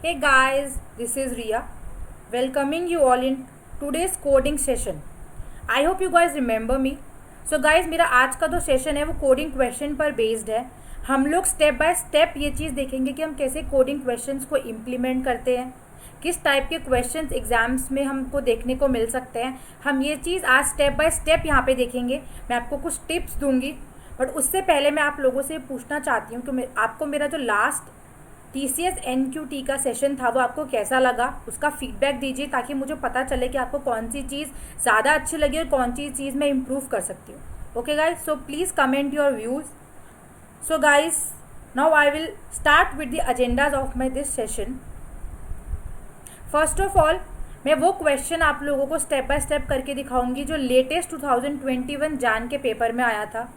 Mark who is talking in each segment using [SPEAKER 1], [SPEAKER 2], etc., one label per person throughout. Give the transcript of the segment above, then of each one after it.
[SPEAKER 1] Hey guys, this is Ria. Welcoming you all in today's coding session. I hope you guys remember me. So guys, मेरा आज का जो session है वो coding question पर based है. हम लोग स्टेप बाय स्टेप ये चीज़ देखेंगे कि हम कैसे कोडिंग क्वेश्चंस को इम्प्लीमेंट करते हैं, किस टाइप के क्वेश्चंस एग्जाम्स में हमको देखने को मिल सकते हैं. हम ये चीज़ आज स्टेप बाय स्टेप यहाँ पे देखेंगे. मैं आपको कुछ टिप्स दूंगी, बट उससे पहले मैं आप लोगों से पूछना चाहती हूँ कि आपको मेरा जो लास्ट TCS NQT का सेशन था वो आपको कैसा लगा, उसका फीडबैक दीजिए ताकि मुझे पता चले कि आपको कौन सी चीज़ ज़्यादा अच्छी लगी और कौन सी चीज़ मैं इम्प्रूव कर सकती हूँ. Okay guys, so please comment your views. So guys, now I will start with the agendas of my this session. First of all, मैं वो क्वेश्चन आप लोगों को स्टेप बाय स्टेप करके दिखाऊंगी जो लेटेस्ट 2021 जान के पेपर में आया था.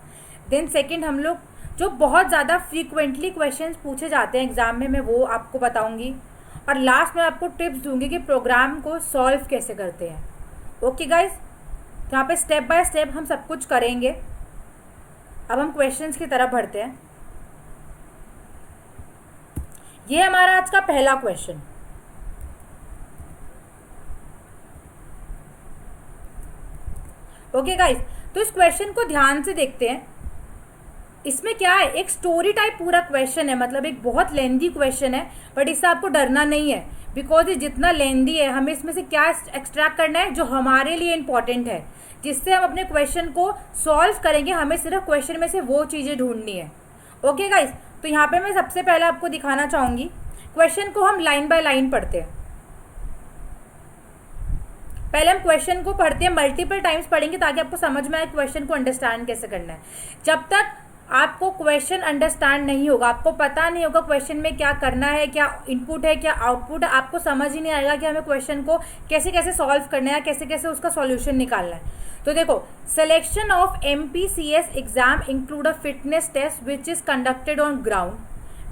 [SPEAKER 1] देन सेकेंड, हम लोग जो बहुत ज़्यादा फ्रीक्वेंटली क्वेश्चंस पूछे जाते हैं एग्ज़ाम में, मैं वो आपको बताऊंगी. और लास्ट में आपको टिप्स दूंगी कि प्रोग्राम को सॉल्व कैसे करते हैं. ओके गाइज, तो यहाँ पे स्टेप बाय स्टेप हम सब कुछ करेंगे. अब हम क्वेश्चंस की तरफ बढ़ते हैं. ये हमारा आज का पहला क्वेश्चन. ओके गाइज, तो इस क्वेश्चन को ध्यान से देखते हैं. इसमें क्या है, एक स्टोरी टाइप पूरा क्वेश्चन है, मतलब एक बहुत लेंदी क्वेश्चन है, बट इससे आपको डरना नहीं है. बिकॉज ये जितना लेंदी है, हमें इसमें से क्या एक्सट्रैक्ट करना है जो हमारे लिए इंपॉर्टेंट है, जिससे हम अपने क्वेश्चन को सॉल्व करेंगे. हमें सिर्फ क्वेश्चन में से वो चीज़ें ढूंढनी है. ओके गाइस, तो यहाँ पे मैं सबसे पहले आपको दिखाना चाहूँगी. क्वेश्चन को हम लाइन बाय लाइन पढ़ते हैं. पहले हम क्वेश्चन को पढ़ते हैं, मल्टीपल टाइम्स पढ़ेंगे ताकि आपको समझ में आए क्वेश्चन को अंडरस्टैंड कैसे करना है. जब तक आपको क्वेश्चन अंडरस्टैंड नहीं होगा, आपको पता नहीं होगा क्वेश्चन में क्या करना है, क्या इनपुट है, क्या आउटपुट है, आपको समझ ही नहीं आएगा कि हमें क्वेश्चन को कैसे कैसे सॉल्व करना है, कैसे कैसे उसका सॉल्यूशन निकालना है. तो देखो, selection of MPCS exam include a fitness test which is conducted on ground.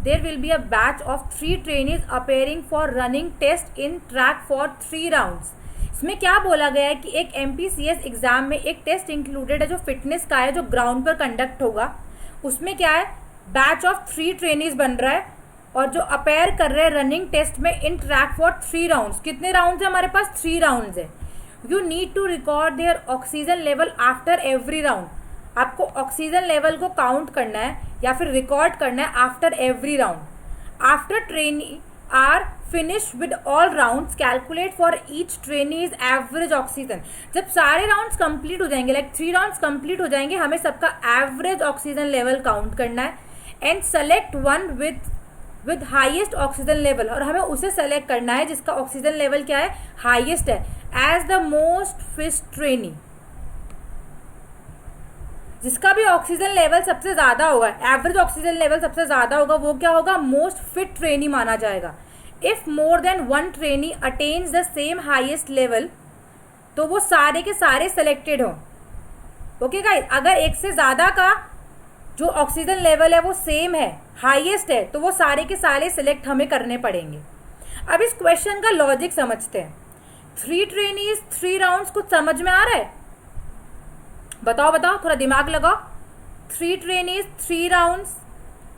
[SPEAKER 1] There will be a batch of 3 trainees appearing for running test in track for 3 rounds. इसमें क्या बोला गया है कि एक MPCS एग्जाम में एक टेस्ट इंक्लूडेड है जो फिटनेस का है, जो ग्राउंड पर कंडक्ट होगा. उसमें क्या है, बैच ऑफ 3 ट्रेनीज बन रहा है और जो अपेयर कर रहे हैं रनिंग टेस्ट में इन ट्रैक फॉर 3 राउंड्स. कितने राउंड्स है हमारे पास? 3 राउंड्स है. You need to record their oxygen level after every round. आपको ऑक्सीजन लेवल को काउंट करना है या फिर रिकॉर्ड करना है after every round. After trainee are finish with all rounds, calculate for each trainees average oxygen. जब सारे राउंड्स कंप्लीट हो जाएंगे, लाइक 3 राउंड्स कंप्लीट हो जाएंगे, हमें सबका एवरेज ऑक्सीजन लेवल काउंट करना है. And select one with highest oxygen level, और हमें उसे सेलेक्ट करना है जिसका ऑक्सीजन लेवल क्या है, हाईएस्ट है, as the most fit trainee. जिसका भी ऑक्सीजन लेवल सबसे ज्यादा होगा, एवरेज ऑक्सीजन लेवल सबसे ज्यादा होगा, वो क्या होगा, मोस्ट फिट ट्रेनी माना जाएगा. If more than 1 trainee attains the same highest level, तो वो सारे के सारे सेलेक्टेड हो. ओके गाइस, अगर एक से ज्यादा का जो ऑक्सीजन लेवल है वो सेम है, हाईएस्ट है, तो वो सारे के सारे सिलेक्ट हमें करने पड़ेंगे. अब इस क्वेश्चन का लॉजिक समझते हैं. 3 ट्रेनीज 3 राउंड्स, कुछ समझ में आ रहा है? बताओ बताओ, थोड़ा दिमाग लगाओ. 3 ट्रेनीज 3 राउंड्स,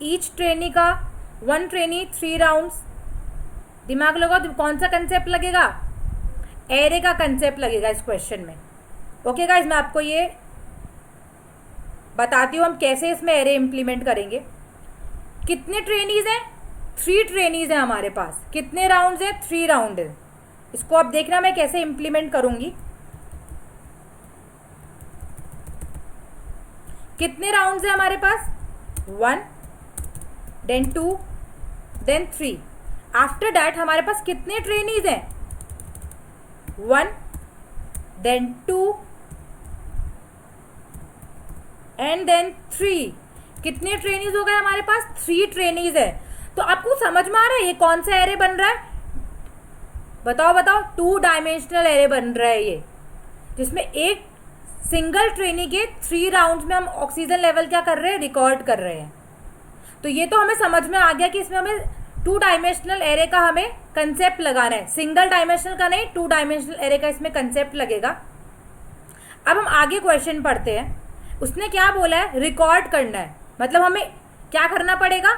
[SPEAKER 1] ईच ट्रेनी का 1 ट्रेनी 3 राउंड्स. दिमाग लगाओ, कौन सा कंसेप्ट लगेगा? एरे का कंसेप्ट लगेगा इस क्वेश्चन में. ओके गाइज, मैं आपको ये बताती हूँ हम कैसे इसमें एरे इंप्लीमेंट करेंगे. कितने ट्रेनीज हैं? 3 ट्रेनीज हैं हमारे पास. कितने राउंड्स हैं? 3 राउंड है. इसको अब देखना मैं कैसे इंप्लीमेंट करूंगी. कितने राउंड्स हैं हमारे पास? 1, देन 2, देन 3. आफ्टर दैट हमारे पास कितने ट्रेनीज हैं? 1, देन 2 एंड देन 3. कितने ट्रेनीज हो गए हमारे पास? 3 ट्रेनीज है. तो आपको समझ में आ रहा है ये कौन सा एरे बन रहा है? बताओ बताओ. 2 डायमेंशनल एरे बन रहा है ये, जिसमें एक सिंगल ट्रेनी के 3 राउंड्स में हम ऑक्सीजन लेवल क्या कर रहे हैं, रिकॉर्ड कर रहे हैं. तो ये तो हमें समझ में आ गया कि इसमें हमें 2 डायमेंशनल एरे का हमें कंसेप्ट लगाना है. सिंगल डायमेंशनल का नहीं, 2 डायमेंशनल एरे का इसमें कंसेप्ट लगेगा. अब हम आगे क्वेश्चन पढ़ते हैं. उसने क्या बोला है, रिकॉर्ड करना है. मतलब हमें क्या करना पड़ेगा,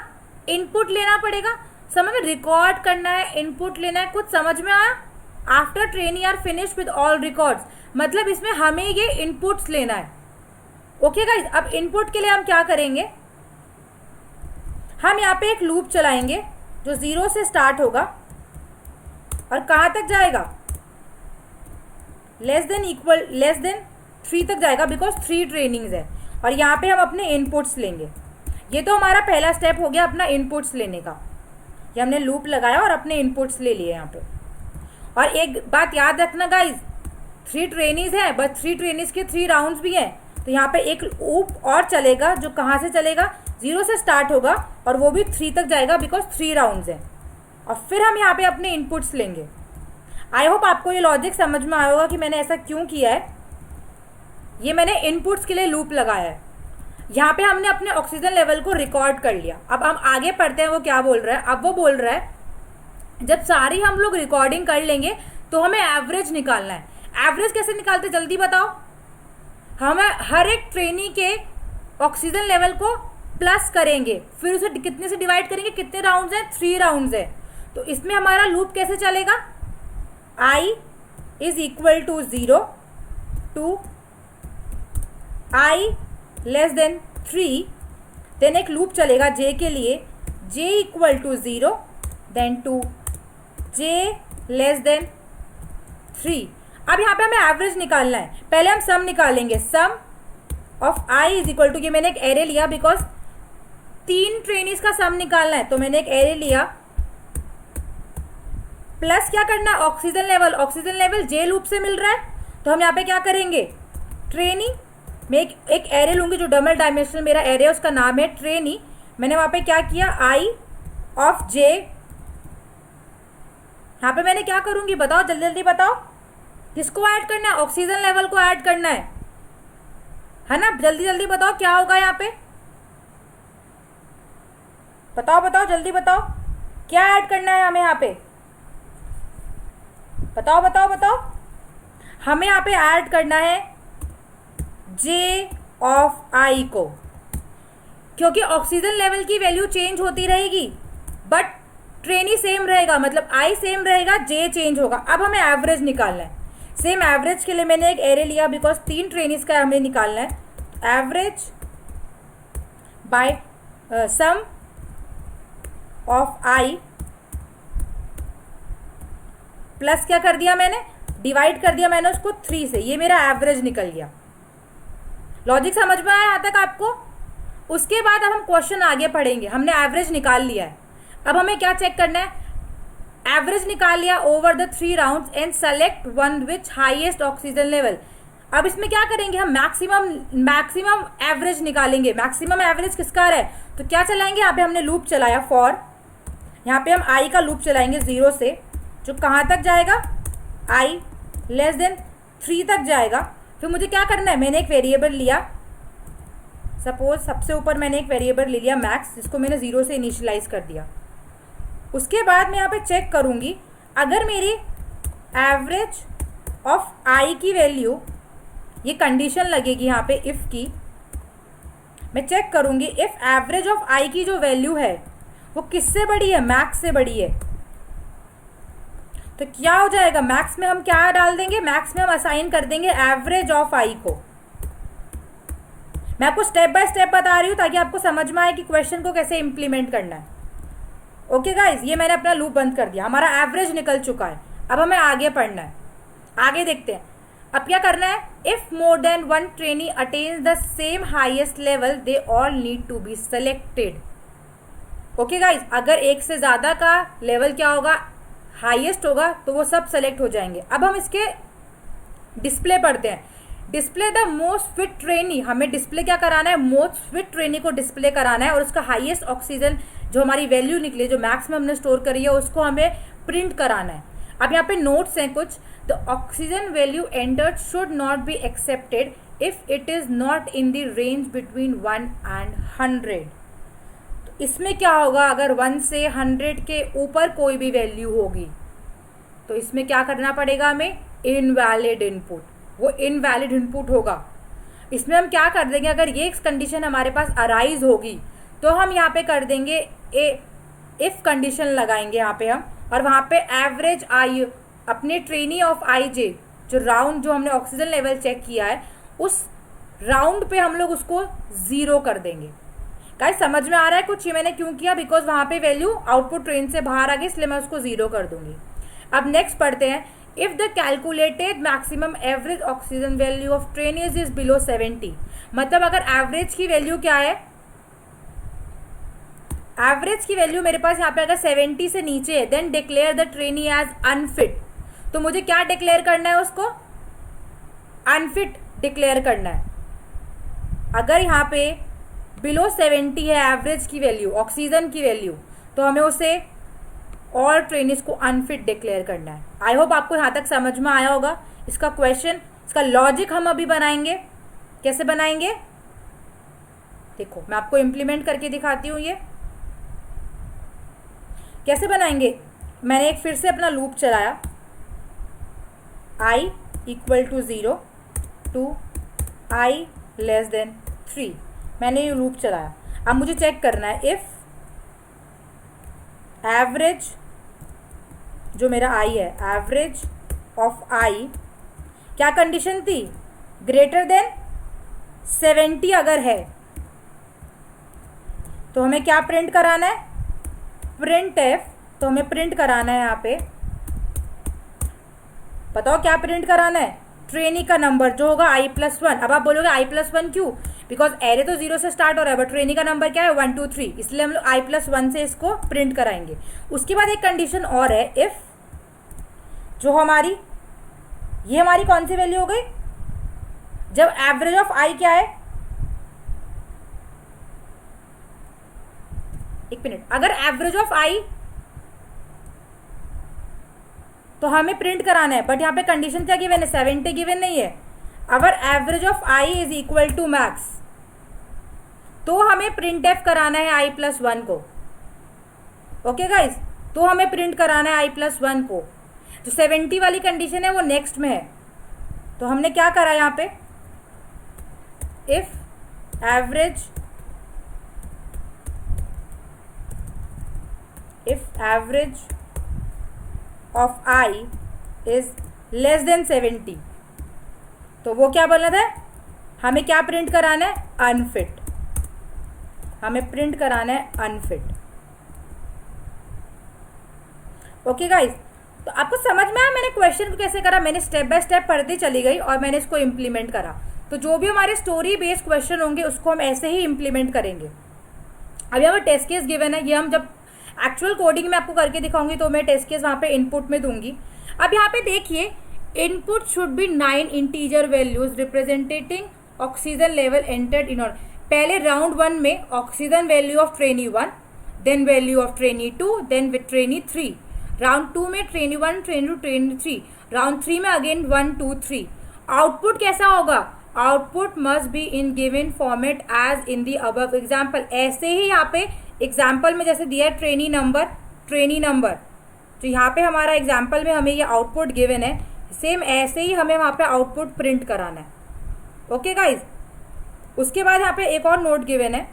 [SPEAKER 1] इनपुट लेना पड़ेगा. समझ में, रिकॉर्ड करना है, इनपुट लेना है, कुछ समझ में आया? After training are finish with all records, मतलब इसमें हमें ये इनपुट्स लेना है। ओके गाइज, अब इनपुट के लिए हम क्या करेंगे, हम यहाँ पे एक लूप चलाएंगे जो 0 से स्टार्ट होगा और कहाँ तक जाएगा, लेस देन 3 तक जाएगा, बिकॉज 3 ट्रेनिंग्स है। और यहाँ पे हम अपने इनपुट्स लेंगे। ये तो हमारा पहला स्टेप हो गया अपना इनपुट्स लेने का। ये हमने लूप लगाया और अपने इनपुट्स ले लिए यहाँ पे। और एक बात याद रखना गाइज, 3 ट्रेनिंग्स है, बस 3 ट्रेनिंग्स के 3 राउंड्स भी हैं। तो यहाँ पे एक लूप और चलेगा जो कहाँ से चलेगा, 0 से स्टार्ट होगा और वो भी 3 तक जाएगा, बिकॉज 3 राउंड्स हैं। और फिर हम यहाँ पे अपने इनपुट्स लेंगे। आई होप आपको ये लॉजिक समझ में आया होगा कि मैंने ऐसा क्यों किया है। ये मैंने इनपुट्स के लिए लूप लगाया है। यहाँ पे हमने अपने ऑक्सीजन लेवल को रिकॉर्ड कर लिया। अब हम आगे पढ़ते हैं वो क्या बोल रहा है। अब वो बोल रहा है जब सारी हम लोग रिकॉर्डिंग कर लेंगे तो हमें एवरेज निकालना है। एवरेज कैसे निकालते जल्दी बताओ। हमें हर एक ट्रेनी के ऑक्सीजन लेवल को प्लस करेंगे, फिर उसे कितने से डिवाइड करेंगे, कितने राउंड्स हैं, 3 राउंड्स है। तो इसमें हमारा लूप कैसे चलेगा, I is equal to 0 to I less than 3, then एक लूप चलेगा J के लिए, J equal to 0 then to J less than 3। अब यहाँ पे हमें एवरेज निकालना है। पहले हम सम निकालेंगे। Sum of I is equal to, ये मैंने एक एरे लिया बिकॉज 3 ट्रेनीज का सम निकालना है, तो मैंने एक एरे लिया, प्लस क्या करना है, ऑक्सीजन लेवल J लूप से मिल रहा है, तो हम यहाँ पे क्या करेंगे, ट्रेनी मैं एक एरे लूंगी जो डबल डायमेंशनल मेरा एरे है, उसका नाम है ट्रेनी। मैंने वहां पे क्या किया, I ऑफ J, यहाँ पे मैंने क्या करूंगी बताओ, जल्दी जल्दी बताओ, किसको ऐड करना है, ऑक्सीजन लेवल को ऐड करना है ना, जल्दी जल्दी बताओ क्या होगा यहाँ पे, बताओ जल्दी बताओ, क्या ऐड करना है हमें यहाँ पे, बताओ। हमें यहाँ पे ऐड करना है J ऑफ I को, क्योंकि ऑक्सीजन लेवल की वैल्यू चेंज होती रहेगी बट ट्रेनी सेम रहेगा, मतलब I सेम रहेगा, J चेंज होगा। अब हमें एवरेज निकालना है। सेम एवरेज के लिए मैंने एक एरे लिया बिकॉज 3 ट्रेनीज का हमें निकालना है। Average by sum of I plus क्या कर दिया मैंने, डिवाइड कर दिया मैंने उसको 3 से, ये मेरा एवरेज निकल गया। लॉजिक समझ में आया यहाँ तक आपको। उसके बाद अब हम क्वेश्चन आगे पढ़ेंगे। हमने एवरेज निकाल लिया है, अब हमें क्या चेक करना है, एवरेज निकाल लिया over the 3 rounds and select one which highest oxygen level. अब इसमें क्या करेंगे, हम मैक्सिमम एवरेज निकालेंगे। मैक्सिमम एवरेज किसका है, तो क्या चलाएंगे, यहाँ पे हमने लूप चलाया फॉर, यहाँ पे हम I का लूप चलाएंगे 0 से, जो कहाँ तक जाएगा, I लेस देन 3 तक जाएगा। फिर मुझे क्या करना है, मैंने एक वेरिएबल लिया, सपोज सबसे ऊपर मैंने एक वेरिएबल ले लिया मैक्स, जिसको मैंने 0 से इनिशियलाइज कर दिया। उसके बाद मैं यहाँ पे चेक करूँगी, अगर मेरी एवरेज ऑफ I की वैल्यू, ये कंडीशन लगेगी यहाँ पे इफ़ की, मैं चेक करूँगी इफ़ एवरेज ऑफ I की जो वैल्यू है वो किससे बड़ी है, मैक्स से बड़ी है, तो क्या हो जाएगा, मैक्स में हम क्या डाल देंगे, मैक्स में हम असाइन कर देंगे एवरेज ऑफ I को। मैं आपको स्टेप बाय स्टेप बता रही हूँ ताकि आपको समझ में आए कि क्वेश्चन को कैसे इम्प्लीमेंट करना है। ओके गाइज, ये मैंने अपना लूप बंद कर दिया, हमारा एवरेज निकल चुका है। अब हमें आगे पढ़ना है, आगे देखते हैं। अब क्या करना है, if more than 1 trainee attains the same highest level they all need to be selected. Okay guys, अगर एक से ज्यादा का लेवल क्या होगा, हाईएस्ट होगा, तो वो सब सेलेक्ट हो जाएंगे। अब हम इसके डिस्प्ले पढ़ते हैं। Display the most fit trainee, हमें डिस्प्ले क्या कराना है, मोस्ट फिट ट्रेनी को डिस्प्ले कराना है, और उसका हाईएस्ट ऑक्सीजन जो हमारी वैल्यू निकली, जो मैक्स में हमने स्टोर करी है, उसको हमें प्रिंट कराना है। अब यहाँ पे नोट्स हैं कुछ, the oxygen value entered should not be accepted if it is not in the range between 1 and 100। तो इसमें क्या होगा, अगर 1 से 100 के ऊपर कोई भी वैल्यू होगी तो इसमें क्या करना पड़ेगा हमें, इनवैलिड इनपुट, वो इनवैलिड इनपुट होगा। इसमें हम क्या कर देंगे, अगर ये कंडीशन हमारे पास अराइज होगी तो हम यहाँ पे कर देंगे इफ कंडीशन लगाएंगे यहाँ पे हम, और वहाँ पे एवरेज आई अपने ट्रेनी ऑफ आई जे जो राउंड जो हमने ऑक्सीजन लेवल चेक किया है उस राउंड पे हम लोग उसको 0 कर देंगे। गाइस समझ में आ रहा है कुछ ये मैंने क्यों किया? बिकॉज वहाँ पे वैल्यू आउटपुट ट्रेन से बाहर आ गई, इसलिए मैं उसको 0 कर दूंगी। अब नेक्स्ट पढ़ते हैं। If the calculated maximum average oxygen value of train is below 70, मतलब अगर एवरेज की वैल्यू क्या है, एवरेज की वैल्यू मेरे पास यहाँ पे अगर 70 से नीचे है, then declare the trainee as unfit. तो मुझे क्या डिक्लेयर करना है? उसको अनफिट डिक्लेयर करना है। अगर यहाँ पे बिलो 70 है एवरेज की वैल्यू, ऑक्सीजन की वैल्यू, तो हमें उसे और ट्रेनिस को अनफिट डिक्लेयर करना है। आई होप आपको यहाँ तक समझ में आया होगा। इसका क्वेश्चन, इसका लॉजिक हम अभी बनाएंगे। कैसे बनाएंगे देखो, मैं आपको इम्प्लीमेंट करके दिखाती हूँ। ये कैसे बनाएंगे? मैंने एक फिर से अपना लूप चलाया, i = 0 to i <3। मैंने ये लूप चलाया। अब मुझे चेक करना है इफ एवरेज जो मेरा i है, एवरेज ऑफ i, क्या कंडीशन थी? ग्रेटर देन 70 अगर है तो हमें क्या प्रिंट कराना है? Print F. तो हमें प्रिंट कराना है यहाँ पे, बताओ क्या प्रिंट कराना है? ट्रेनी का नंबर जो होगा i+1। अब आप बोलोगे i+1 क्यों? बिकॉज एरे तो 0 से स्टार्ट हो रहा है, बट ट्रेनी का नंबर क्या है? 1 2 3, इसलिए हम लोग i+1 से इसको प्रिंट कराएंगे। उसके बाद एक कंडीशन और है, इफ जो हमारी ये हमारी कौन सी वैल्यू हो गई? जब एवरेज ऑफ आई क्या है, एक मिनट, अगर एवरेज ऑफ आई तो हमें प्रिंट कराना है, बट यहाँ पे कंडीशन क्या गिवन है? 70 गिवन नहीं है। अगर average of I is equal to max तो हमें प्रिंट एफ कराना है i+1 को। ओके गाइस, तो हमें प्रिंट कराना है i+1 को। जो 70 वाली कंडीशन है वो नेक्स्ट में है। तो हमने क्या करा यहाँ पे? If average of i is less then 70, तो वो क्या बोलना था? हमें क्या प्रिंट कराना है? अनफिट। हमें प्रिंट कराना है अनफिट। ओके गाइस, तो आपको समझ में आया मैंने क्वेश्चन को कैसे करा? मैंने स्टेप बाय स्टेप पढ़ती चली गई और मैंने इसको इम्प्लीमेंट करा। तो जो भी हमारे स्टोरी बेस्ड क्वेश्चन होंगे उसको हम ऐसे ही इम्प्लीमेंट करेंगे। अब यहाँ पर टेस्ट केस गिवन है, ये हम जब एक्चुअल कोडिंग में आपको करके दिखाऊंगी तो मैं टेस्ट केस वहाँ पे इनपुट में दूंगी। अब यहाँ पे देखिए, input should be 9 integer values representing oxygen level entered in. पहले राउंड 1 में oxygen value of trainee 1, then value of trainee 2, then with trainee 3। Round 2 में ट्रेनी 1, ट्रेनी 2, ट्रेनी 3। राउंड 3 में अगेन 1 2 3। आउटपुट कैसा होगा? Output must be in given format as in the above example. ऐसे ही यहाँ पे एग्जाम्पल में जैसे दिया है ट्रेनी नंबर, तो यहाँ पे हमारा एग्जाम्पल में हमें ये आउटपुट गिवन है, सेम ऐसे ही हमें वहाँ पे आउटपुट प्रिंट कराना है। ओके गाइज, उसके बाद यहाँ पे एक और नोट गिवन है,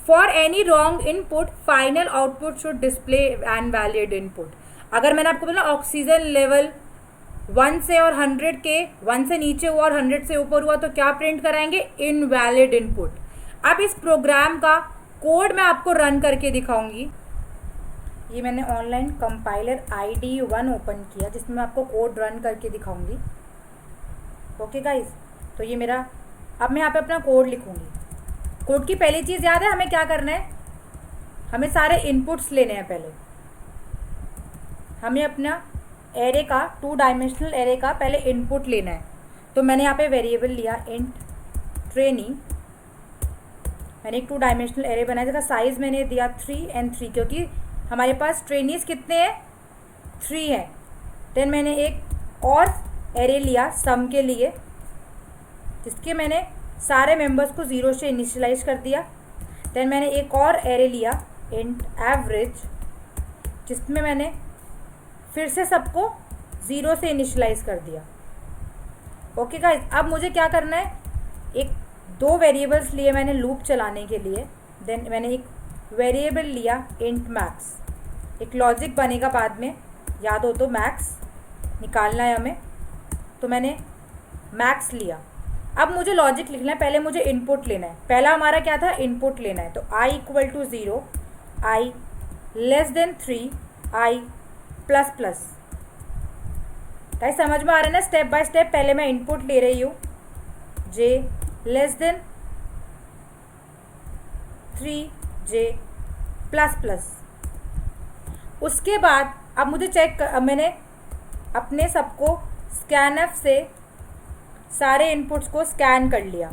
[SPEAKER 1] for any wrong input final output should display an valid input. अगर मैंने आपको बोला ऑक्सीजन लेवल 1 से और 100 के 1 से नीचे हुआ और 100 से ऊपर हुआ तो क्या प्रिंट कराएंगे? Invalid input. अब इस प्रोग्राम का कोड मैं आपको रन करके दिखाऊंगी। ये मैंने ऑनलाइन कंपाइलर ID1 ओपन किया जिसमें मैं आपको कोड रन करके दिखाऊंगी। ओके गाइज, तो ये मेरा, अब मैं यहाँ पे अपना कोड लिखूंगी। कोड की पहली चीज़ याद है हमें क्या करना है? हमें सारे इनपुट्स लेने हैं। पहले हमें अपना एरे का 2 डायमेंशनल एरे का पहले इनपुट लेना है। तो मैंने यहाँ पे वेरिएबल लिया इंट ट्रेनी। मैंने एक 2 डायमेंशनल एरे बनाया जिसका साइज मैंने दिया 3 and 3, क्योंकि हमारे पास ट्रेनीज कितने हैं? 3 है। देन मैंने एक और एरे लिया सम के लिए, जिसके मैंने सारे मेंबर्स को 0 से इनिशियलाइज कर दिया। देन मैंने एक और एरे लिया इंट एवरेज, जिसमें मैंने फिर से सबको 0 से इनिशियलाइज कर दिया। ओके गाइस, अब मुझे क्या करना है? एक दो वेरिएबल्स लिए मैंने लूप चलाने के लिए। देन मैंने एक वेरिएबल लिया इंट मैक्स, एक लॉजिक बनेगा बाद में, याद हो तो मैक्स निकालना है हमें, तो मैंने मैक्स लिया। अब मुझे लॉजिक लिखना है, पहले मुझे इनपुट लेना है। पहला हमारा क्या था, इनपुट लेना है। तो i equal to 0, i less than 3, i plus plus. Guys समझ में आ रहा है ना, स्टेप बाय स्टेप। पहले मैं इनपुट ले रही हूँ, j less then 3j plus plus. उसके बाद अब मुझे अब मैंने अपने सबको स्कैनफ से सारे इनपुट्स को स्कैन कर लिया,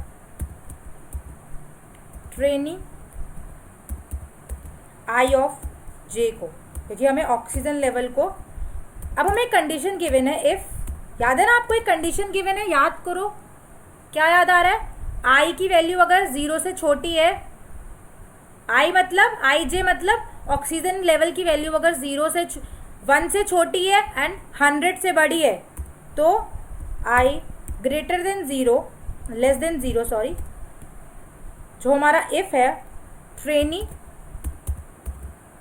[SPEAKER 1] ट्रेनी आई ऑफ जे को, क्योंकि हमें ऑक्सीजन लेवल को, अब हमें एक कंडीशन गिवन है, इफ, याद है ना आपको, एक कंडीशन गिवन है, याद करो, क्या याद आ रहा है, आई की वैल्यू अगर 0 से छोटी है, आई मतलब आई जे मतलब ऑक्सीजन लेवल की वैल्यू अगर 1 से छोटी है एंड 100 से बड़ी है, तो i greater than 0, less than 0 sorry, जो हमारा इफ है, trainee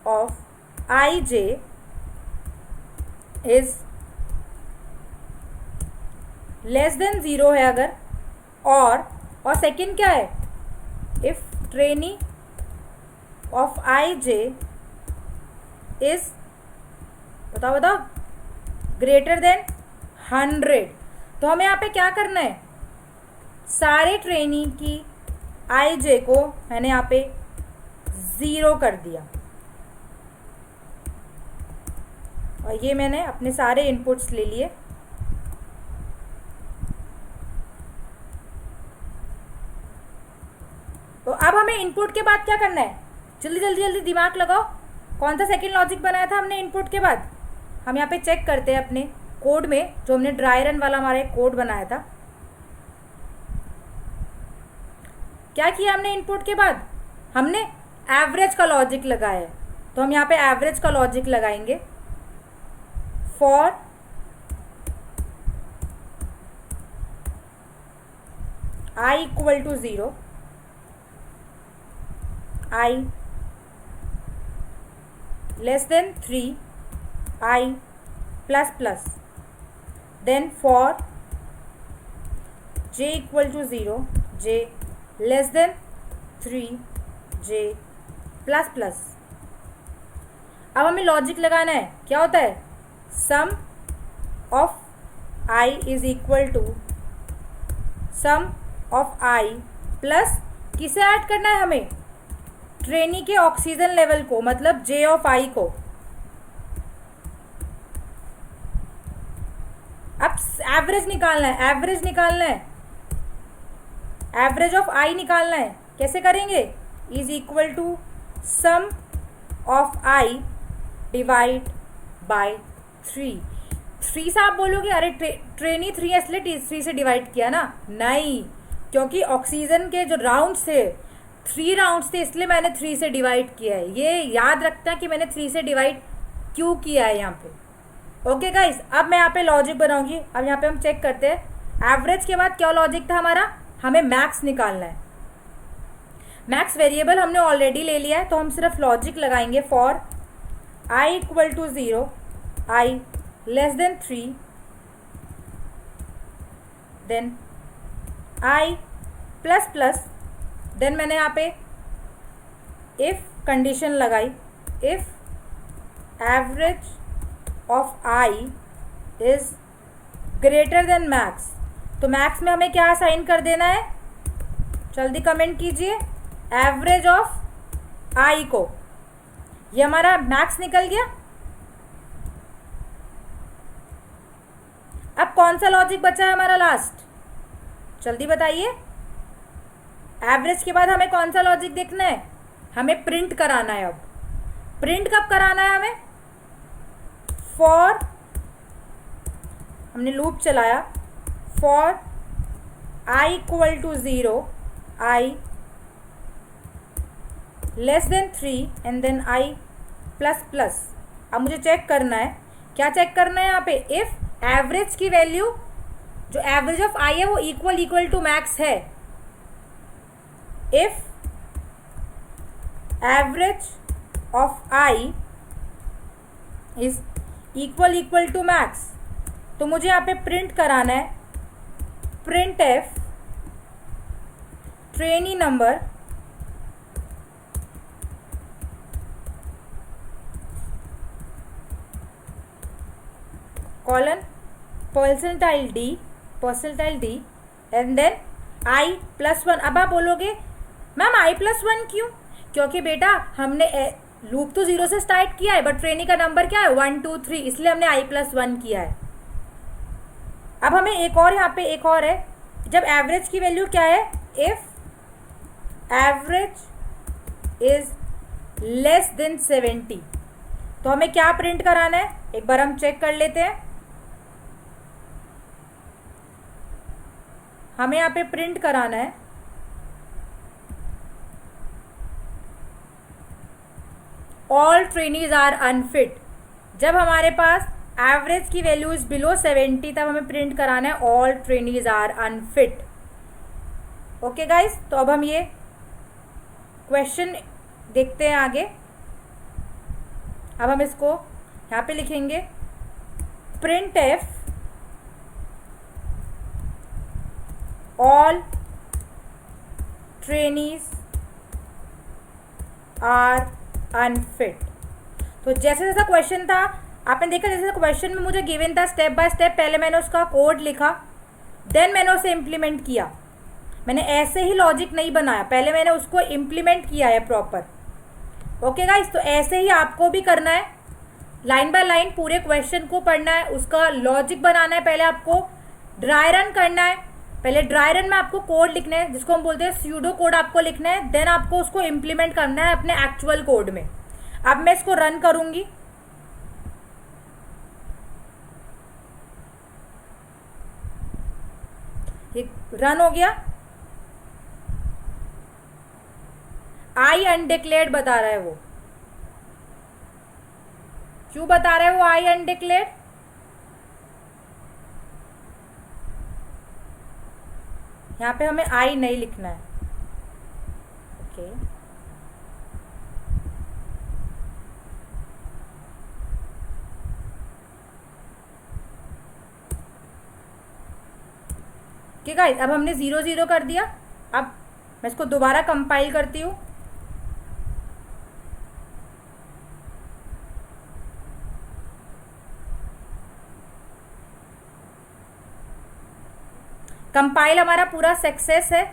[SPEAKER 1] of i j is less than 0 है अगर, और सेकंड क्या है, if trainee of i j is, बताओ ग्रेटर देन 100। तो हमें यहाँ पे क्या करना है, सारे ट्रेनी की आई जे को मैंने यहाँ पे 0 कर दिया, और ये मैंने अपने सारे इनपुट्स ले लिए। तो अब हमें इनपुट के बाद क्या करना है, जल्दी जल्दी जल्दी दिमाग लगाओ, कौन सा सेकंड लॉजिक बनाया था हमने इनपुट के बाद। हम यहाँ पे चेक करते हैं अपने कोड में, जो हमने ड्राई रन वाला हमारा एक कोड बनाया था, क्या किया हमने इनपुट के बाद, हमने एवरेज का लॉजिक लगाया है। तो हम यहाँ पे एवरेज का लॉजिक लगाएंगे, for i equal to 0, i less than 3, i plus plus, then for j equal to 0, j less than 3, j plus plus. अब हमें लॉजिक लगाना है, क्या होता है, sum of i is equal to sum of i plus, किसे add करना है हमें, ट्रेनी के ऑक्सीजन लेवल को, मतलब j ऑफ i को। अब एवरेज निकालना है, एवरेज निकालना है, एवरेज ऑफ i निकालना है, कैसे करेंगे, is equal to sum of i divide by 3। 3 से आप बोलोगे अरे ट्रेनी 3 है इसलिए 3 से डिवाइड किया ना, नहीं, क्योंकि ऑक्सीजन के जो राउंड्स थे 3 राउंड्स थे, इसलिए मैंने 3 से डिवाइड किया है। ये याद रखना कि मैंने 3 से डिवाइड क्यों किया है यहाँ पे। ओके गाइस, अब मैं यहाँ पे लॉजिक बनाऊंगी। अब यहाँ पे हम चेक करते हैं एवरेज के बाद क्या लॉजिक था हमारा, हमें मैक्स निकालना है। मैक्स वेरिएबल हमने ऑलरेडी ले लिया है, तो हम सिर्फ लॉजिक लगाएंगे, for i equal to 0, i less than 3, then i plus plus, then मैंने यहाँ पे इफ कंडीशन लगाई, if average of i is greater than max. तो मैक्स में हमें क्या असाइन कर देना है, जल्दी कमेंट कीजिए, एवरेज ऑफ i को। ये हमारा मैक्स निकल गया। अब कौन सा लॉजिक बचा है हमारा लास्ट, जल्दी बताइए। एवरेज के बाद हमें कौन सा लॉजिक देखना है, हमें प्रिंट कराना है। अब प्रिंट कब कराना है हमें, फॉर, हमने लूप चलाया, for i equal to 0, i less than 3 and then i plus plus. अब मुझे चेक करना है, क्या चेक करना है यहाँ पे, इफ एवरेज की वैल्यू, जो एवरेज ऑफ i है वो इक्वल टू मैक्स है, if average of I is equal to max, तो मुझे यहाँ पे प्रिंट कराना है print f trainee number colon percentile d and then i+1। अब आप बोलोगे मैम i+1 क्यों? क्योंकि बेटा हमने लूप तो 0 से स्टार्ट किया है, बट ट्रेनी का नंबर क्या है 1 2 3, इसलिए हमने i+1 किया है। अब हमें एक और यहाँ पे एक और है, जब एवरेज की वैल्यू क्या है, if average is less then 70, तो हमें क्या प्रिंट कराना है, एक बार हम चेक कर लेते हैं। हमें यहाँ पे प्रिंट कराना है ऑल ट्रेनीज आर अनफिट। जब हमारे पास एवरेज की वैल्यू इज बिलो 70, तब हमें प्रिंट कराना है all trainees are unfit. Okay guys, तो अब हम ये क्वेश्चन देखते हैं आगे। अब हम इसको यहाँ पे लिखेंगे print f all trainees are unfit. तो जैसे जैसा क्वेश्चन था आपने देखा, जैसे क्वेश्चन में मुझे गिवन था स्टेप बाय स्टेप, पहले मैंने उसका कोड लिखा, देन मैंने उसे इम्प्लीमेंट किया। मैंने ऐसे ही लॉजिक नहीं बनाया, पहले मैंने उसको इम्प्लीमेंट किया है प्रॉपर। ओके गाइस, तो ऐसे ही आपको भी करना है, लाइन बाय लाइन पूरे क्वेश्चन को पढ़ना है, उसका लॉजिक बनाना है। पहले आपको ड्राई रन करना है, पहले ड्राई रन में आपको कोड लिखना है जिसको हम बोलते हैं स्यूडो कोड, आपको लिखना है, देन आपको उसको इम्प्लीमेंट करना है अपने एक्चुअल कोड में। अब मैं इसको रन करूंगी, ये रन हो गया। आई अनडिक्लेयर्ड बता रहा है, वो क्यों बता रहा है वो आई अनडिक्लेयर्ड? यहाँ पे हमें आई नहीं लिखना है। ओके, ठीक है। अब हमने 0 0 कर दिया। अब मैं इसको दोबारा कंपाइल करती हूँ। कंपाइल हमारा पूरा सक्सेस है।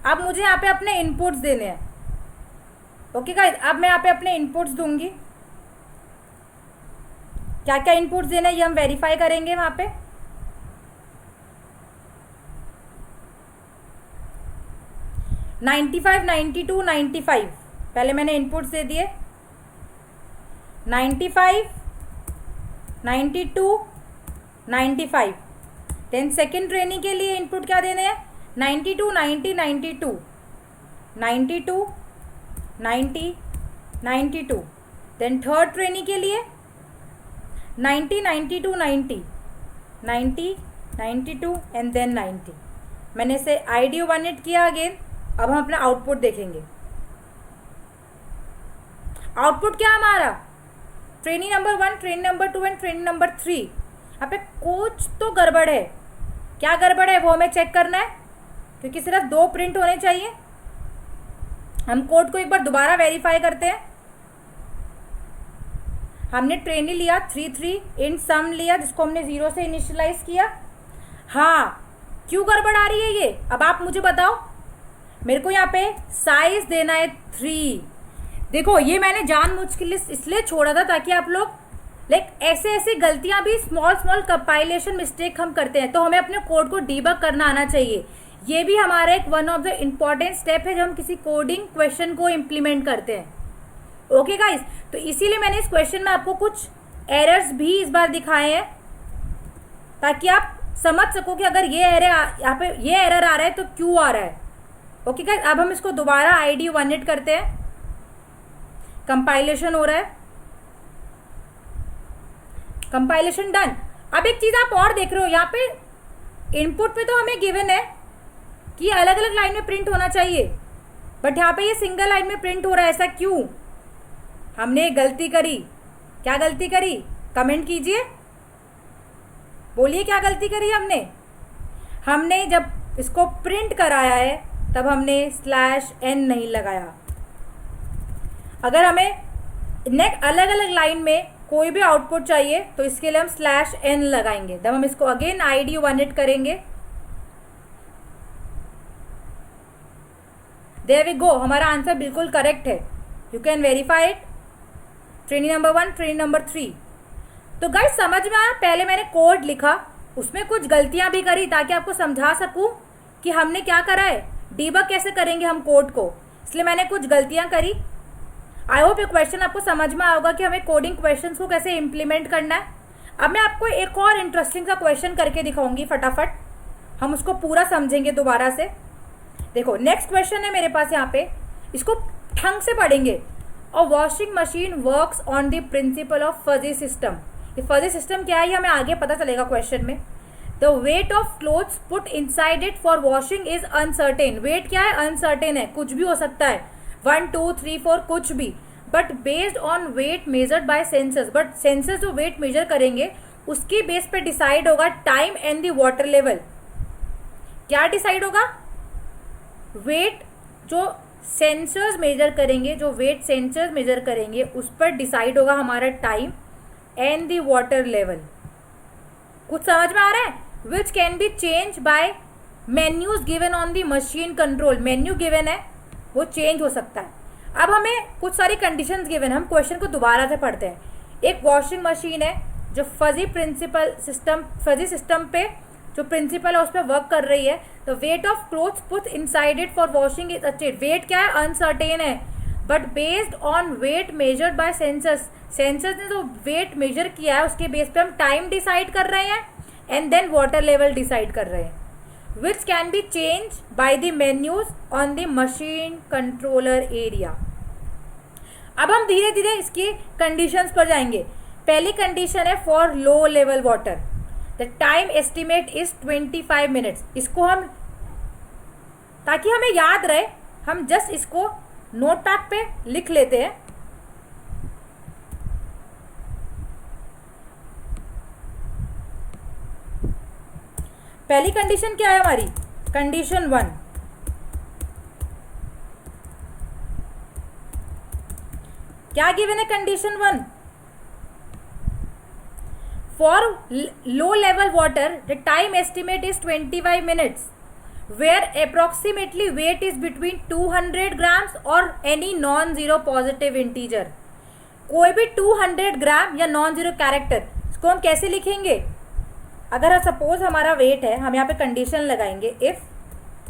[SPEAKER 1] अब मुझे यहाँ पे अपने इनपुट्स देने हैं। ओके गाइस, अब मैं यहाँ पे अपने इनपुट्स दूंगी। क्या क्या इनपुट्स देना है ये हम वेरीफाई करेंगे वहां पे। नाइन्टी 92, 95 पहले मैंने इनपुट्स दे दिए। 95, 92, 95। देन सेकेंड ट्रेनिंग के लिए इनपुट क्या देने हैं, 92, 90, 92, 92, 90, 92। देन थर्ड ट्रेनिंग के लिए 90, 92, 90, 90, 92 एंड देन 90। मैंने इसे आईडी 1 किया अगेन। अब हम अपना आउटपुट देखेंगे। आउटपुट क्या हमारा, training number 1, training number 2 and training number 3। यहाँ पे कुछ तो गड़बड़ है। क्या गड़बड़ है वो हमें चेक करना है, क्योंकि सिर्फ 2 प्रिंट होने चाहिए। हम कोड को एक बार दोबारा वेरीफाई करते हैं। हमने ट्रेनी लिया 3 3, इन सम लिया जिसको हमने 0 से इनिशियलाइज किया। हाँ, क्यों गड़बड़ आ रही है ये, अब आप मुझे बताओ। मेरे को यहाँ पे साइज देना है 3। देखो ये मैंने जानबूझ के लिए इसलिए छोड़ा था ताकि आप लोग ऐसे ऐसे गलतियां भी, स्मॉल स्मॉल कंपाइलेशन मिस्टेक हम करते हैं, तो हमें अपने कोड को डीबग करना आना चाहिए। ये भी हमारा एक one of the important step है जब हम किसी कोडिंग क्वेश्चन को इम्प्लीमेंट करते हैं। ओके गाइस, तो इसीलिए मैंने इस क्वेश्चन में आपको कुछ एरर्स भी इस बार दिखाए हैं ताकि आप समझ सको कि अगर ये एरर यहाँ पे ये एरर आ रहा है तो क्यों आ रहा है। ओके गाइस, अब हम इसको दोबारा आईडी 1 करते हैं। कंपाइलेशन हो रहा है, कंपाइलेशन डन। अब एक चीज आप और देख रहे हो, यहाँ पे इनपुट पे तो हमें गिवन है कि ये अलग अलग लाइन में प्रिंट होना चाहिए, बट यहाँ पे ये सिंगल लाइन में प्रिंट हो रहा है, ऐसा क्यों? हमने गलती करी। क्या गलती करी? कमेंट कीजिए, बोलिए क्या गलती करी हमने। हमने जब इसको प्रिंट कराया है तब हमने /n नहीं लगाया। अगर हमें अलग अलग लाइन में कोई भी आउटपुट चाहिए तो इसके लिए हम /n लगाएंगे। जब हम इसको अगेन ID1 हिट करेंगे, देयर वी गो, हमारा आंसर बिल्कुल करेक्ट है। You can verify it. Training number 1, training number 3। तो गाइस समझ में आया? पहले मैंने कोड लिखा, उसमें कुछ गलतियां भी करी ताकि आपको समझा सकूं कि हमने क्या करा है, डीबग कैसे करेंगे हम कोड को, इसलिए मैंने कुछ गलतियां करी। आई होप ये क्वेश्चन आपको समझ में आएगा कि हमें कोडिंग क्वेश्चंस को कैसे इम्प्लीमेंट करना है। अब मैं आपको एक और इंटरेस्टिंग सा क्वेश्चन करके दिखाऊंगी, फटाफट हम उसको पूरा समझेंगे दोबारा से। देखो नेक्स्ट क्वेश्चन है मेरे पास यहाँ पे, इसको ढंग से पढ़ेंगे। A washing machine works on the principle of fuzzy system. ये फजी सिस्टम क्या है ये हमें आगे पता चलेगा क्वेश्चन में। The weight of clothes put inside it for washing is uncertain. Weight क्या है? अनसर्टेन है, कुछ भी हो सकता है, 1 2 3 4 कुछ भी। But based on weight measured by sensors, but sensors जो वेट मेजर करेंगे उसकी बेस पे डिसाइड होगा time and the water level. क्या डिसाइड होगा? वेट जो सेंसर्स मेजर करेंगे, जो वेट सेंसर्स मेजर करेंगे उस पर डिसाइड होगा हमारा time and the water level. कुछ समझ में आ रहा है? विच can be change bye menus given on the machine control. Menu given है, वो चेंज हो सकता है। अब हमें कुछ सारी कंडीशंस गिवन है, हम क्वेश्चन को दोबारा से पढ़ते हैं। एक वॉशिंग मशीन है जो फजी सिस्टम पे जो प्रिंसिपल है उस पर वर्क कर रही है। तो weight of clothes put inside it for washing is अच्छे। वेट क्या है? अनसर्टेन है, but based on weight measured by sensors, sensors ने जो वेट मेजर किया है उसके बेस पे हम टाइम डिसाइड कर रहे हैं and then water level decide कर रहे हैं। Which can be change by the menus on the machine controller area. अब हम धीरे धीरे इसकी कंडीशंस पर जाएंगे। पहली कंडीशन है for low level water, the time estimate is 25 minutes. इसको हम, ताकि हमें याद रहे, हम जस्ट इसको नोटपैड पे लिख लेते हैं। पहली कंडीशन क्या है हमारी? कंडीशन 1। क्या गिवन है condition 1? For low level water the time estimate is 25 minutes where approximately weight is between 200 grams और any non zero positive integer. कोई भी 200 ग्राम या नॉन जीरो कैरेक्टर, इसको हम कैसे लिखेंगे? अगर सपोज हमारा वेट है, हम यहाँ पे कंडीशन लगाएंगे if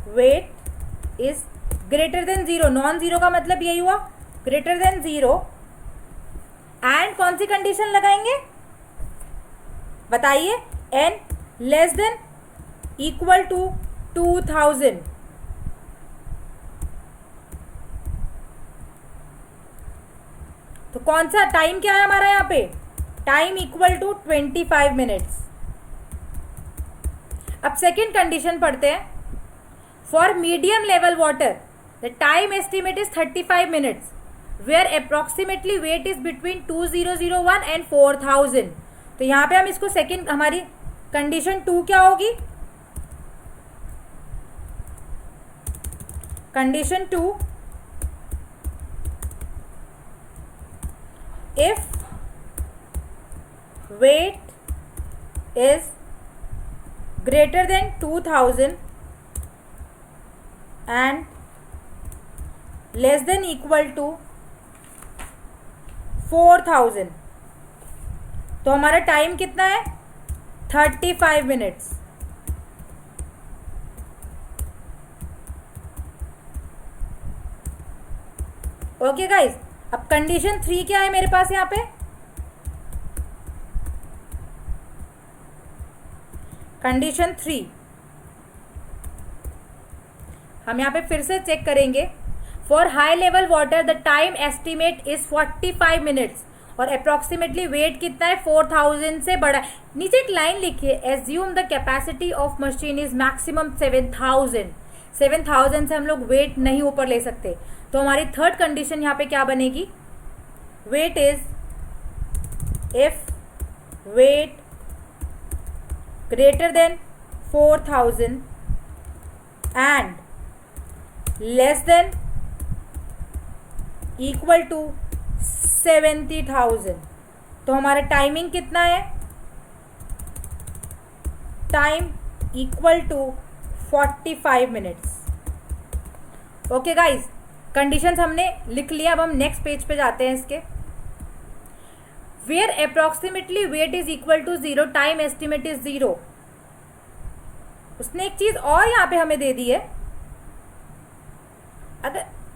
[SPEAKER 1] weight is greater than 0, non zero का मतलब यही हुआ ग्रेटर देन 0, एंड कौन सी कंडीशन लगाएंगे बताइए? n less than equal to 2000। तो कौन सा टाइम क्या है हमारा यहाँ पे? Time equal to 25 minutes. अब सेकेंड कंडीशन पढ़ते हैं। For medium level water the time estimate is 35 minutes where approximately weight is between 2001 and 4000। तो यहाँ पे हम इसको सेकेंड, हमारी कंडीशन 2 क्या होगी? Condition 2, if weight is greater than 2000 and less than equal to 4000, तो हमारा टाइम कितना है? 35 मिनट्स। ओके गाइज, अब कंडीशन 3 क्या है मेरे पास यहाँ पे? कंडीशन 3 हम यहाँ पे फिर से चेक करेंगे। For high level water the time estimate is 45 minutes और अप्रोक्सीमेटली वेट कितना है? 4000 से बड़ा। नीचे एक लाइन लिखिए, assume the capacity of machine is maximum 7000। 7000 से हम लोग वेट नहीं ऊपर ले सकते, तो हमारी थर्ड कंडीशन यहाँ पे क्या बनेगी, weight is if weight greater than 4000 and less than equal to 70,000। तो हमारा टाइमिंग कितना है, time equal to 45 minutes. Okay guys, conditions हमने लिख लिया। अब हम नेक्स्ट पेज पे जाते हैं इसके। Where approximately weight is equal to 0, time estimate is 0। उसने एक चीज और यहां पे हमें दे दी है,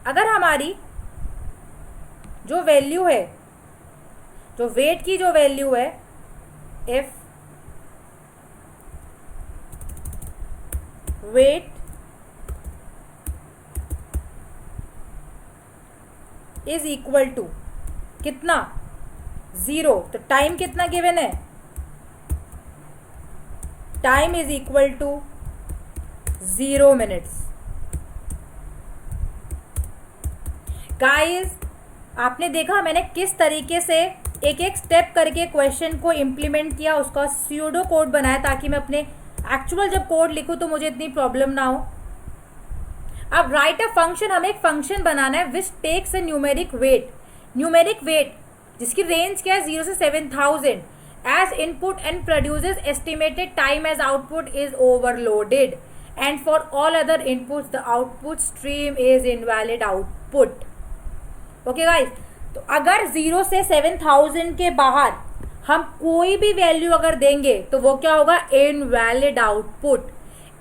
[SPEAKER 1] अगर हमारी जो वैल्यू है, जो वेट की जो वैल्यू है, if weight is equal to कितना, 0, तो टाइम कितना गिवन है, time is equal to 0 minutes. Guys, आपने देखा मैंने किस तरीके से एक एक स्टेप करके क्वेश्चन को इम्प्लीमेंट किया, उसका स्यूडो कोड बनाया ताकि मैं अपने एक्चुअल जब कोड लिखूं तो मुझे इतनी प्रॉब्लम ना हो। अब राइट अ फंक्शन, हमें एक फंक्शन बनाना है which takes a numeric weight जिसकी रेंज क्या है 0 से 7000 as input and produces estimated time as output is overloaded and for all other inputs the output stream is invalid output. Okay guys, तो अगर 0 से 7000 के बाहर हम कोई भी वैल्यू अगर देंगे तो वो क्या होगा, इनवैलिड आउटपुट।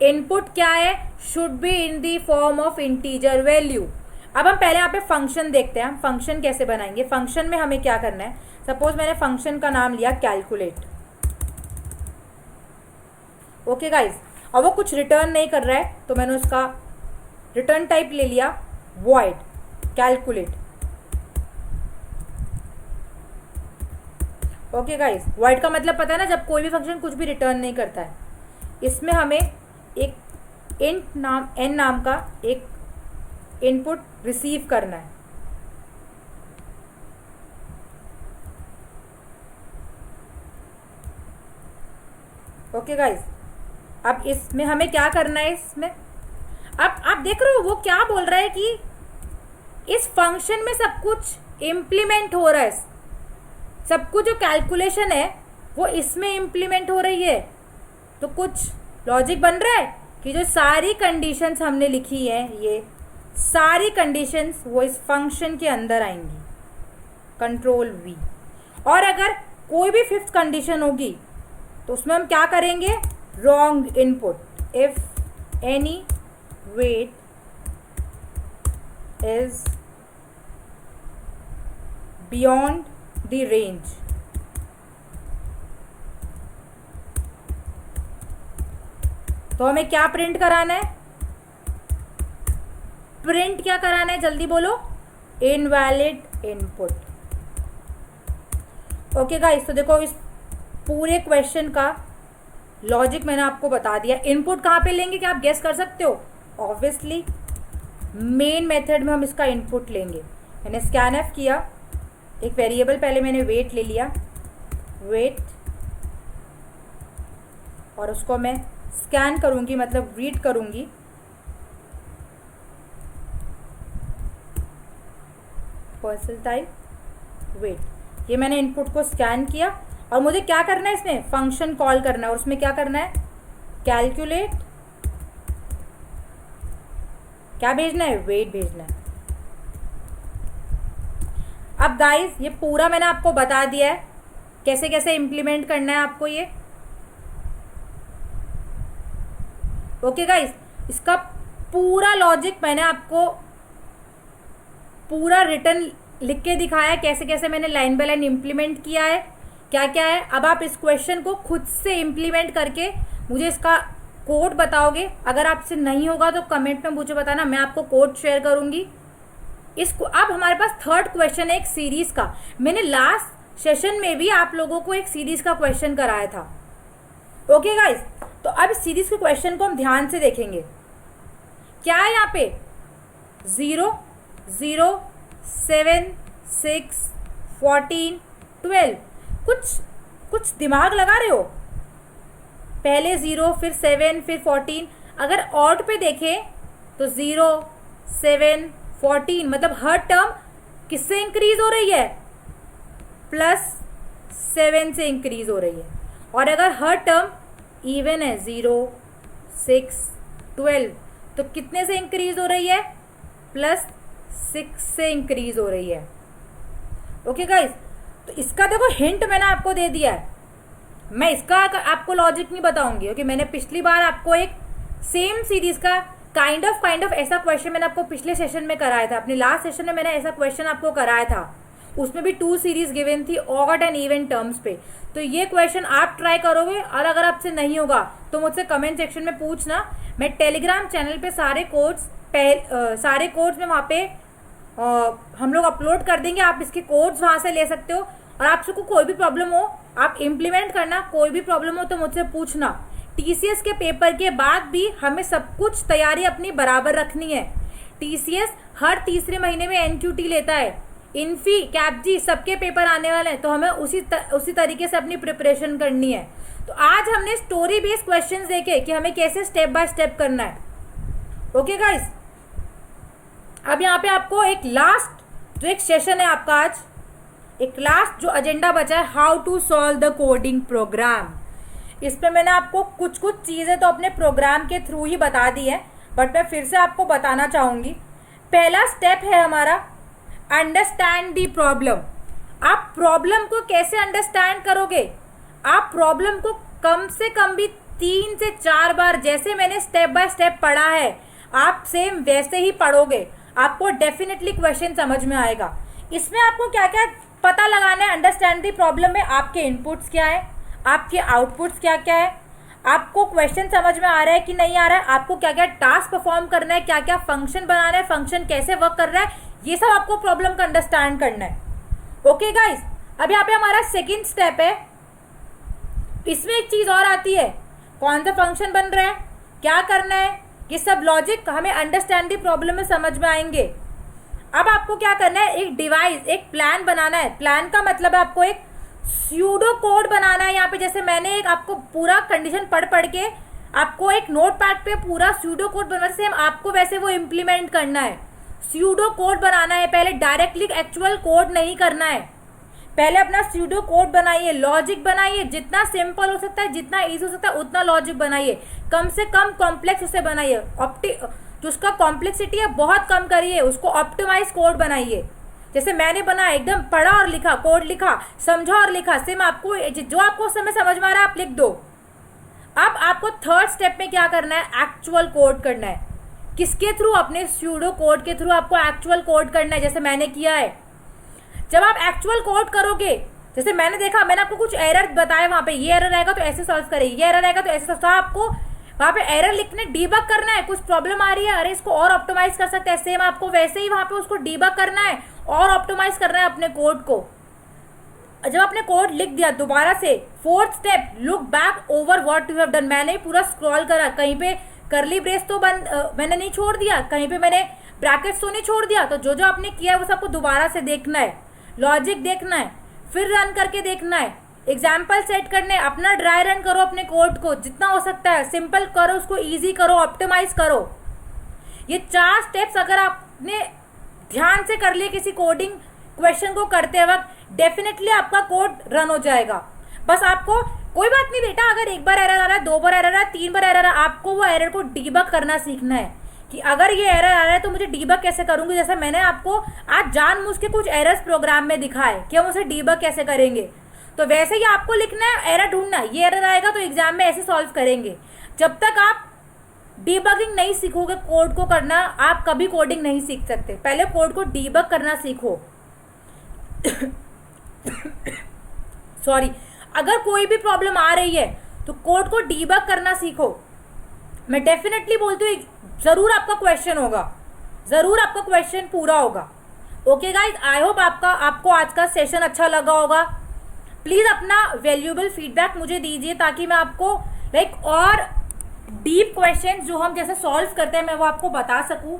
[SPEAKER 1] इनपुट क्या है, should be in the form of integer value. अब हम पहले यहाँ पे फंक्शन देखते हैं, हम फंक्शन कैसे बनाएंगे। फंक्शन में हमें क्या करना है, सपोज मैंने फंक्शन का नाम लिया कैलकुलेट। ओके गाइस, अब वो कुछ रिटर्न नहीं कर रहा है तो मैंने उसका रिटर्न टाइप ले लिया void calculate. Okay guys, void का मतलब पता है ना, जब कोई भी फंक्शन कुछ भी रिटर्न नहीं करता है। इसमें हमें एक इंट नाम एन नाम का एक इनपुट रिसीव करना है। ओके गाइस, अब इसमें हमें क्या करना है, इसमें अब आप देख रहे हो वो क्या बोल रहा है कि इस फंक्शन में सब कुछ इम्प्लीमेंट हो रहा है, सब कुछ जो कैलकुलेशन है वो इसमें इम्प्लीमेंट हो रही है। तो कुछ लॉजिक बन रहा है कि जो सारी कंडीशंस हमने लिखी है, ये सारी कंडीशंस वो इस फंक्शन के अंदर आएंगी, कंट्रोल वी। और अगर कोई भी फिफ्थ कंडीशन होगी तो उसमें हम क्या करेंगे, wrong input. If any weight is beyond the range, तो हमें क्या प्रिंट कराना है, प्रिंट क्या कराना है, जल्दी बोलो, इनवैलिड इनपुट। ओके गाइस, तो देखो इस पूरे क्वेश्चन का लॉजिक मैंने आपको बता दिया। इनपुट कहाँ पे लेंगे, क्या आप गेस कर सकते हो? ऑब्वियसली मेन मेथड में हम इसका इनपुट लेंगे। मैंने स्कैन एफ किया, एक वेरिएबल पहले मैंने वेट ले लिया, वेट, और उसको मैं स्कैन करूंगी, मतलब रीड करूंगी। पर्सन टाइप वेट, ये मैंने इनपुट को स्कैन किया और मुझे क्या करना है, इसमें फंक्शन कॉल करना है और उसमें क्या करना है, कैलकुलेट, क्या भेजना है, वेट भेजना है। अब गाइस ये पूरा मैंने आपको बता दिया है कैसे कैसे इंप्लीमेंट करना है आपको ये। ओके गाइस, इसका पूरा लॉजिक मैंने आपको पूरा रिटर्न लिख के दिखाया है, कैसे कैसे मैंने लाइन बाय लाइन इंप्लीमेंट किया है, क्या क्या है। अब आप इस क्वेश्चन को खुद से इंप्लीमेंट करके मुझे इसका कोड बताओगे। अगर आपसे नहीं होगा तो कमेंट में मुझे बताना, मैं आपको कोड शेयर करूंगी। इसको अब हमारे पास थर्ड क्वेश्चन है एक सीरीज का। मैंने लास्ट सेशन में भी आप लोगों को एक सीरीज का क्वेश्चन कराया था। ओके गाइस, तो अब इस सीरीज के क्वेश्चन को हम ध्यान से देखेंगे क्या है यहाँ पे 0 0 7 6 14 12। कुछ दिमाग लगा रहे हो, पहले 0 फिर 7 फिर 14। अगर ऑड पे देखें तो 0 7 14, मतलब हर टर्म किससे इंक्रीज हो रही है, +7 से इंक्रीज हो रही है। और अगर हर टर्म इवन है 0 6 12, तो कितने से इंक्रीज हो रही है, +6 से इंक्रीज हो रही है। ओके गाइस, तो इसका देखो हिंट मैंने आपको दे दिया है। मैं इसका आपको लॉजिक नहीं बताऊंगी, क्योंकि मैंने पिछली बार आपको एक सेम सीरीज का काइंड ऑफ ऐसा क्वेश्चन मैंने आपको पिछले सेशन में कराया था। अपने लास्ट सेशन में मैंने ऐसा क्वेश्चन आपको कराया था, उसमें भी 2 सीरीज गिवन थी ऑड एंड इवन टर्म्स पे। तो ये क्वेश्चन आप ट्राई करोगे, और अगर आपसे नहीं होगा तो मुझसे कमेंट सेक्शन में पूछना। मैं टेलीग्राम चैनल पे सारे कोड्स में वहाँ पे हम लोग अपलोड कर देंगे, आप इसके कोड्स वहाँ से ले सकते हो। और आपसे को कोई भी प्रॉब्लम हो आप इम्प्लीमेंट करना, कोई भी प्रॉब्लम हो तो मुझसे पूछना। टीसीएस के पेपर के बाद भी हमें सब कुछ तैयारी अपनी बराबर रखनी है। टीसीएस हर तीसरे महीने में एनक्यूटी लेता है, इन्फी कैपजी सबके पेपर आने वाले हैं, तो हमें उसी तरीके से अपनी प्रिपरेशन करनी है। तो आज हमने स्टोरी बेस्ड क्वेश्चंस देखे कि हमें कैसे स्टेप बाय स्टेप करना है। ओके गाइस, अब यहाँ पे आपको एक लास्ट जो एक सेशन है आपका आज, एक लास्ट जो एजेंडा बचा है, how to solve the coding program. इसमें मैंने आपको कुछ चीजें तो अपने प्रोग्राम के थ्रू ही बता दी है, बट मैं फिर से आपको बताना चाहूंगी। पहला स्टेप है हमारा अंडरस्टैंड दी प्रॉब्लम। आप प्रॉब्लम को कैसे अंडरस्टैंड करोगे, आप प्रॉब्लम को कम से कम भी 3 से 4 बार, जैसे मैंने स्टेप बाय स्टेप पढ़ा है आप सेम वैसे ही पढ़ोगे, आपको डेफिनेटली क्वेश्चन समझ में आएगा। इसमें आपको क्या क्या पता लगाना है अंडरस्टैंड दी प्रॉब्लम में, आपके इनपुट्स क्या है, आपके आउटपुट्स क्या क्या है, आपको क्वेश्चन समझ में आ रहा है कि नहीं आ रहा है, आपको क्या क्या टास्क परफॉर्म करना है, क्या क्या फंक्शन बनाना है, फंक्शन कैसे वर्क कर रहा है, ये सब आपको प्रॉब्लम का अंडरस्टैंड करना है। ओके गाइस, अब यहाँ पे हमारा सेकंड स्टेप है। इसमें एक चीज और आती है, कौन सा फंक्शन बन रहा है, क्या करना है, ये सब लॉजिक हमें अंडरस्टैंड दी प्रॉब्लम में समझ में आएंगे। अब आपको क्या करना है, एक डिवाइस, एक प्लान बनाना है। प्लान का मतलब है आपको एक स्यूडो कोड बनाना है। यहाँ पे जैसे मैंने एक आपको पूरा कंडीशन पढ़ के आपको एक नोटपैड पे पूरा स्यूडो कोड बनना है, सेम आपको वैसे वो इम्प्लीमेंट करना है। स्यूडो कोड बनाना है, पहले डायरेक्टली एक्चुअल कोड नहीं करना है, पहले अपना स्यूडो कोड बनाइए, लॉजिक बनाइए, जितना सिंपल हो सकता है, जितना इजी हो सकता है उतना लॉजिक बनाइए, कम से कम कॉम्प्लेक्स उसे बनाइए, जो उसका कॉम्प्लेक्सिटी है बहुत कम करिए, उसको ऑप्टिमाइज कोड बनाइए। जैसे मैंने बनाया, एकदम पढ़ा और लिखा, कोड लिखा, समझा और लिखा, सेम आपको जो आपको उस समय समझ में आ रहा है आप लिख दो। अब आपको थर्ड स्टेप में क्या करना है, एक्चुअल कोड करना है। किसके थ्रू, अपने स्यूडो कोड के थ्रू आपको एक्चुअल कोड करना है, जैसे मैंने किया है। जब आप एक्चुअल कोड करोगे, जैसे मैंने देखा, मैंने आपको कुछ एरर बताया, वहां पे ये एरर आएगा तो ऐसे सॉल्व करें, ये एरर आएगा तो ऐसे सॉल्व। आपको वहां पे एरर लिखने, डीबग करना है, कुछ प्रॉब्लम आ रही है, अरे इसको और ऑप्टिमाइज कर सकते हैं, सेम आपको वैसे ही वहां पे उसको डीबग करना है और ऑप्टिमाइज करना है अपने कोड को। जब आपने कोड लिख दिया, दोबारा से fourth step, look back over what you have done. मैंने पूरा स्क्रॉल करा, कहीं पे करली ब्रेस तो मैंने नहीं छोड़ दिया, कहीं पे मैंने ब्रैकेट्स तो नहीं छोड़ दिया, तो जो आपने किया है वो सबको दोबारा से देखना है, लॉजिक देखना है, फिर रन करके देखना है, एग्जाम्पल सेट करने, अपना ड्राई रन करो अपने कोड को, जितना हो सकता है सिंपल करो, उसको इजी करो, ऑप्टिमाइज करो। ये 4 स्टेप्स अगर आपने ध्यान से कर लिए किसी कोडिंग क्वेश्चन को करते वक्त, डेफिनेटली आपका कोड रन हो जाएगा। बस आपको कोई बात नहीं बेटा, अगर एक बार एरर आ रहा है, 2 बार एरर आ रहा है, 3 बार एरर आ रहा है, आपको वो एरर को डीबग करना सीखना है कि अगर ये एरर आ रहा है तो मुझे डीबग कैसे करूंगी। जैसा मैंने आपको आज जानबूझ के कुछ एरर्स प्रोग्राम में दिखाए कि हम उसे डीबग कैसे करेंगे, तो वैसे ही आपको लिखना है, एरर ढूंढना है, ये एरर आएगा तो एग्जाम में ऐसे सॉल्व करेंगे। जब तक आप डीबगिंग नहीं सीखोगे कोड को करना, आप कभी कोडिंग नहीं सीख सकते। पहले कोड को डीबग करना सीखो। सॉरी, अगर कोई भी प्रॉब्लम आ रही है तो कोड को डीबग करना सीखो। मैं डेफिनेटली बोलती हूँ जरूर आपका क्वेश्चन होगा, जरूर आपका क्वेश्चन पूरा होगा। ओके गाइज, आई होप आपको आज का सेशन अच्छा लगा होगा। प्लीज अपना वैल्यूएबल फीडबैक मुझे दीजिए ताकि मैं आपको और डीप क्वेश्चन जो हम जैसे सॉल्व करते हैं मैं वो आपको बता सकूं।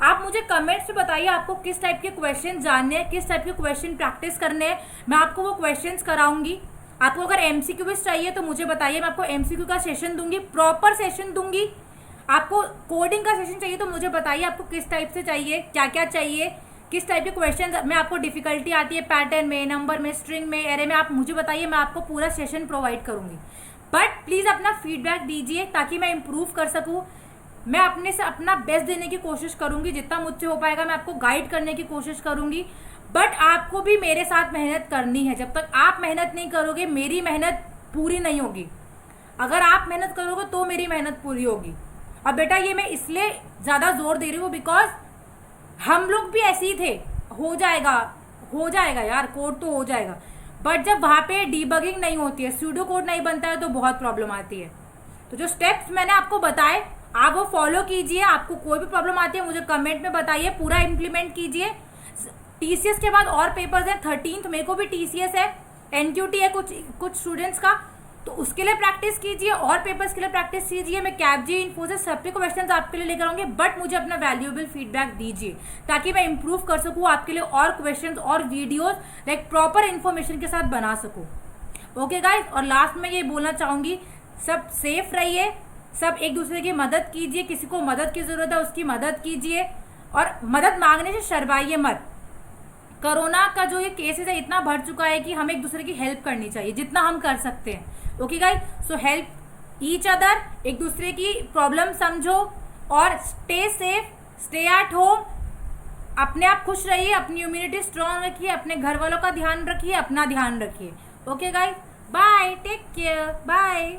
[SPEAKER 1] आप मुझे कमेंट्स में बताइए आपको किस टाइप के क्वेश्चन जानने हैं, किस टाइप के क्वेश्चन प्रैक्टिस करने हैं, मैं आपको वो क्वेश्चंस कराऊंगी। आपको अगर एमसीक्यू भी चाहिए तो मुझे बताइए, मैं आपको एमसीक्यू का सेशन दूंगी, प्रॉपर सेशन दूंगी। आपको कोडिंग का सेशन चाहिए तो मुझे बताइए आपको किस टाइप से चाहिए, क्या क्या चाहिए, किस टाइप के क्वेश्चन में आपको डिफिकल्टी आती है, पैटर्न में, नंबर में, स्ट्रिंग में, एरे में, आप मुझे बताइए, मैं आपको पूरा सेशन प्रोवाइड करूंगी। बट प्लीज अपना फीडबैक दीजिए ताकि मैं इम्प्रूव कर सकूं। मैं अपने से अपना बेस्ट देने की कोशिश करूंगी, जितना मुझसे हो पाएगा मैं आपको गाइड करने की कोशिश करूंगी। बट आपको भी मेरे साथ मेहनत करनी है। जब तक आप मेहनत नहीं करोगे मेरी मेहनत पूरी नहीं होगी। अगर आप मेहनत करोगे तो मेरी मेहनत पूरी होगी। अब बेटा ये मैं इसलिए ज्यादा जोर दे रही हूँ बिकॉज हम लोग भी ऐसे ही थे। हो जाएगा यार, कोड तो हो जाएगा, बट जब वहां पे डीबगिंग नहीं होती है, सूडो कोड नहीं बनता है तो बहुत प्रॉब्लम आती है। तो जो स्टेप्स मैंने आपको बताए आप वो फॉलो कीजिए। आपको कोई भी प्रॉब्लम आती है मुझे कमेंट में बताइए, पूरा इम्प्लीमेंट कीजिए। टीसीएस के बाद और पेपर्स हैं, 13th मेरे को भी टीसीएस है, एनक्यूटी है कुछ स्टूडेंट्स का, तो उसके लिए प्रैक्टिस कीजिए और पेपर्स के लिए प्रैक्टिस कीजिए। मैं कैपजी, इन्फोसिस सबके क्वेश्चंस आपके लिए लेकर आऊंगी, बट मुझे अपना वैल्यूएबल फीडबैक दीजिए ताकि मैं इंप्रूव कर सकूं, आपके लिए और क्वेश्चंस और वीडियोस लाइक प्रॉपर इन्फॉर्मेशन के साथ बना सकूं। ओके गाइज, और लास्ट में ये बोलना चाहूंगी, सब सेफ रहिए, सब एक दूसरे की मदद कीजिए, किसी को मदद की जरूरत है उसकी मदद कीजिए, और मदद मांगने से शर्माइए मत। कोरोना का जो ये केसेस है इतना बढ़ चुका है कि हमें एक दूसरे की हेल्प करनी चाहिए जितना हम कर सकते हैं। Okay guys, so help each other, एक दूसरे की प्रॉब्लम समझो और stay safe, stay at home. अपने आप खुश रहिए, अपनी इम्यूनिटी स्ट्रांग रखिए, अपने घर वालों का ध्यान रखिए, अपना ध्यान रखिए। Okay guys, bye, take care, bye.